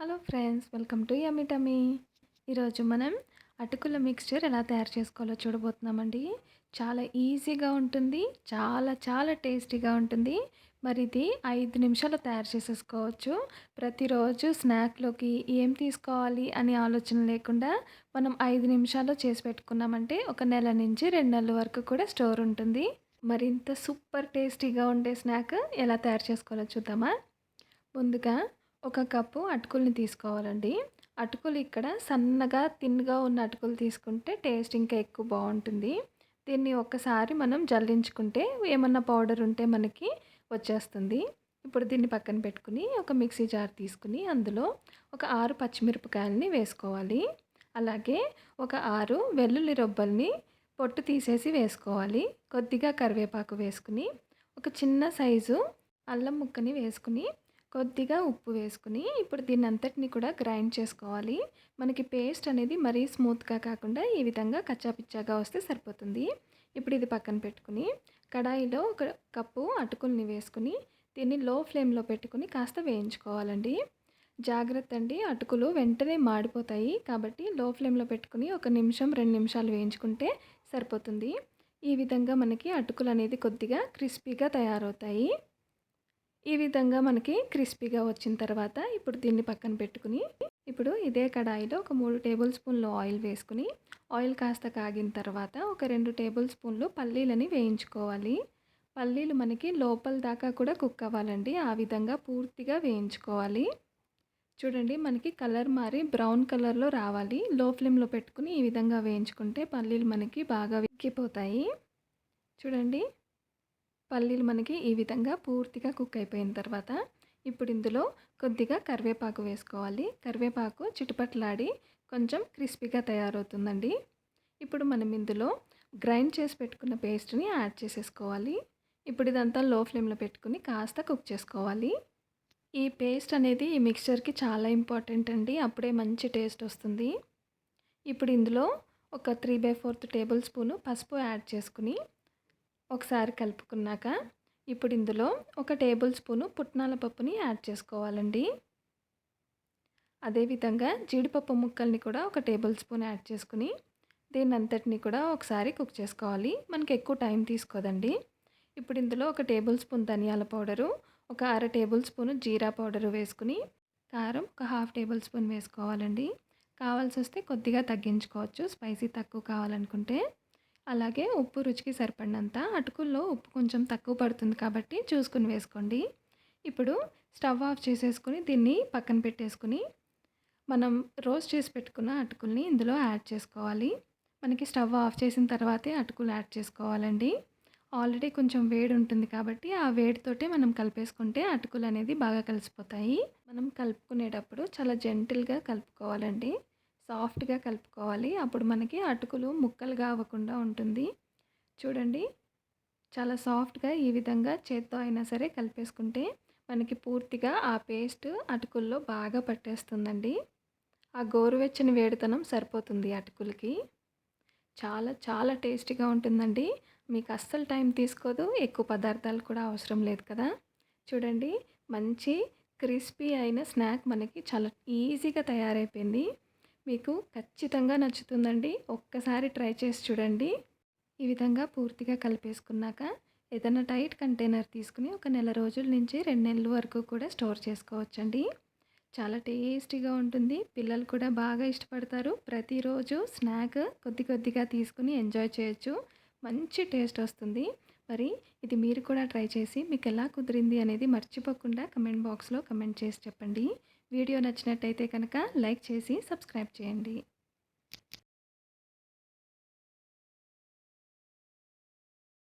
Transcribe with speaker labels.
Speaker 1: Hello friends, welcome to yummy tummy. ఈరోజు మనం అటుకుల మిక్స్చర్ ఎలా తయారు చేసుకోవాలో చూడబోతున్నామండి. చాలా ఈజీగా ఉంటుంది, చాలా చాలా టేస్టీగా ఉంటుంది. మరి ఇది 5 నిమిషాల్లో తయారు చేసేసుకోవచ్చు. ప్రతిరోజు స్నాక్లోకి ఏం తీసుకోవాలి అని ఆలోచన లేకుండా మనం 5 నిమిషాల్లో చేసి పెట్టుకున్నామంటే ఒక నెల నుంచి 2 నెలల వరకు కూడా స్టోర్ ఉంటుంది. మరింత సూపర్ టేస్టీగా ఉండే స్నాక్ ఎలా తయారు చేసుకోవాలో చూద్దామా. ముందుగా ఒక కప్పు అటుకుల్ని తీసుకోవాలండి. అటుకులు ఇక్కడ సన్నగా తిన్‌గా ఉన్న అటుకులు తీసుకుంటే టేస్ట్ ఇంకా ఎక్కువ బావుంటుంది. దీన్ని ఒక్కసారి మనం జల్లించుకుంటే ఏమన్నా పౌడర్ ఉంటే మనకి వచ్చేస్తుంది. ఇప్పుడు దీన్ని పక్కన పెట్టుకుని ఒక మిక్సీ జార్ తీసుకుని అందులో ఒక 6 పచ్చిమిరపకాయలని వేసుకోవాలి. అలాగే ఒక 6 వెల్లుల్లి రబ్బల్ని పొట్టు తీసేసి వేసుకోవాలి. కొద్దిగా కరివేపాకు వేసుకుని, ఒక చిన్న సైజు అల్లం ముక్కని వేసుకుని, కొద్దిగా ఉప్పు వేసుకుని ఇప్పుడు దీన్ని అంతటిని కూడా గ్రైండ్ చేసుకోవాలి. మనకి పేస్ట్ అనేది మరీ స్మూత్గా కాకుండా ఈ విధంగా కచ్చాపిచ్చాగా వస్తే సరిపోతుంది. ఇప్పుడు ఇది పక్కన పెట్టుకుని కడాయిలో ఒక కప్పు అటుకుల్ని వేసుకుని దీన్ని లో ఫ్లేమ్లో పెట్టుకుని కాస్త వేయించుకోవాలండి. జాగ్రత్త అండి, అటుకులు వెంటనే మాడిపోతాయి కాబట్టి లో ఫ్లేమ్లో పెట్టుకుని 1 నిమిషం 2 నిమిషాలు వేయించుకుంటే సరిపోతుంది. ఈ విధంగా మనకి అటుకులు అనేది కొద్దిగా క్రిస్పీగా తయారవుతాయి. ఈ విధంగా మనకి క్రిస్పీగా వచ్చిన తర్వాత ఇప్పుడు దీన్ని పక్కన పెట్టుకుని ఇప్పుడు ఇదే కడాయిలో ఒక 3 టేబుల్ స్పూన్లు ఆయిల్ వేసుకుని ఆయిల్ కాస్త కాగిన తర్వాత ఒక 2 టేబుల్ స్పూన్లు పల్లీలని వేయించుకోవాలి. పల్లీలు మనకి లోపల దాకా కూడా కుక్ అవ్వాలండి. ఆ విధంగా పూర్తిగా వేయించుకోవాలి. చూడండి, మనకి కలర్ మారి బ్రౌన్ కలర్లో రావాలి. లో ఫ్లేమ్లో పెట్టుకుని ఈ విధంగా వేయించుకుంటే పల్లీలు మనకి బాగా వేగిపోతాయి. చూడండి, పల్లీలు మనకి ఈ విధంగా పూర్తిగా కుక్ అయిపోయిన తర్వాత ఇప్పుడు ఇందులో కొద్దిగా కరివేపాకు వేసుకోవాలి. కరివేపాకు చిటపట్లాడి కొంచెం క్రిస్పీగా తయారవుతుందండి. ఇప్పుడు మనం ఇందులో గ్రైండ్ చేసి పెట్టుకున్న పేస్ట్ని యాడ్ చేసేసుకోవాలి. ఇప్పుడు ఇదంతా లో ఫ్లేమ్లో పెట్టుకుని కాస్త కుక్ చేసుకోవాలి. ఈ పేస్ట్ అనేది ఈ మిక్స్చర్కి చాలా ఇంపార్టెంట్ అండి. అప్పుడే మంచి టేస్ట్ వస్తుంది. ఇప్పుడు ఇందులో ఒక 3/4 టేబుల్ స్పూను పసుపు యాడ్ చేసుకుని ఒకసారి కలుపుకున్నాక ఇప్పుడు ఇందులో ఒక టేబుల్ స్పూను పుట్నాల పప్పుని యాడ్ చేసుకోవాలండి. అదేవిధంగా జీడిపప్పు ముక్కల్ని కూడా ఒక టేబుల్ స్పూన్ యాడ్ చేసుకుని దీన్ని అంతటిని కూడా ఒకసారి కుక్ చేసుకోవాలి. మనకి ఎక్కువ టైం తీసుకోదండి. ఇప్పుడు ఇందులో ఒక టేబుల్ స్పూన్ ధనియాల పౌడరు, ఒక 1/2 టేబుల్ స్పూను జీరా పౌడరు వేసుకుని కారం ఒక 1/2 టేబుల్ స్పూన్ వేసుకోవాలండి. కావాల్సి వస్తే కొద్దిగా తగ్గించుకోవచ్చు స్పైసీ తక్కువ కావాలనుకుంటే. అలాగే ఉప్పు రుచికి సరిపడినంత. అటుకుల్లో ఉప్పు కొంచెం తక్కువ పడుతుంది కాబట్టి చూసుకుని వేసుకోండి. ఇప్పుడు స్టవ్ ఆఫ్ చేసేసుకుని దీన్ని పక్కన పెట్టేసుకుని మనం రోస్ట్ చేసి పెట్టుకున్న అటుకుల్ని ఇందులో యాడ్ చేసుకోవాలి. మనకి స్టవ్ ఆఫ్ చేసిన తర్వాతే అటుకులు యాడ్ చేసుకోవాలండి. ఆల్రెడీ కొంచెం వేడి ఉంటుంది కాబట్టి ఆ వేడితోటే మనం కలిపేసుకుంటే అటుకులు అనేది బాగా కలిసిపోతాయి. మనం కలుపుకునేటప్పుడు చాలా జెంటిల్గా కలుపుకోవాలండి. సాఫ్ట్గా కలుపుకోవాలి. అప్పుడు మనకి అటుకులు ముక్కలుగా అవ్వకుండా ఉంటుంది. చూడండి, చాలా సాఫ్ట్గా ఈ విధంగా చేత్తో అయినా సరే కలిపేసుకుంటే మనకి పూర్తిగా ఆ పేస్ట్ అటుకుల్లో బాగా పట్టేస్తుందండి. ఆ గోరువెచ్చని వేడితనం సరిపోతుంది అటుకులకి. చాలా చాలా టేస్టీగా ఉంటుందండి. మీకు అస్సలు టైం తీసుకోదు, ఎక్కువ పదార్థాలు కూడా అవసరం లేదు కదా. చూడండి, మంచి క్రిస్పీ అయిన స్నాక్ మనకి చాలా ఈజీగా తయారైపోయింది. మీకు ఖచ్చితంగా నచ్చుతుందండి. ఒక్కసారి ట్రై చేసి చూడండి. ఈ విధంగా పూర్తిగా కలిపేసుకున్నాక ఏదైనా టైట్ కంటైనర్ తీసుకుని ఒక నెల రోజుల నుంచి 2 నెలల వరకు కూడా స్టోర్ చేసుకోవచ్చండి. చాలా టేస్టీగా ఉంటుంది. పిల్లలు కూడా బాగా ఇష్టపడతారు. ప్రతిరోజు స్నాక్ కొద్ది కొద్దిగా తీసుకుని ఎంజాయ్ చేయొచ్చు. మంచి టేస్ట్ వస్తుంది. మరి ఇది మీరు కూడా ట్రై చేసి మీకు ఎలా కుదిరింది అనేది మర్చిపోకుండా కమెంట్ బాక్స్లో కమెంట్ చేసి చెప్పండి. వీడియో నచ్చినట్టయితే కనుక లైక్ చేసి సబ్స్క్రైబ్ చేయండి.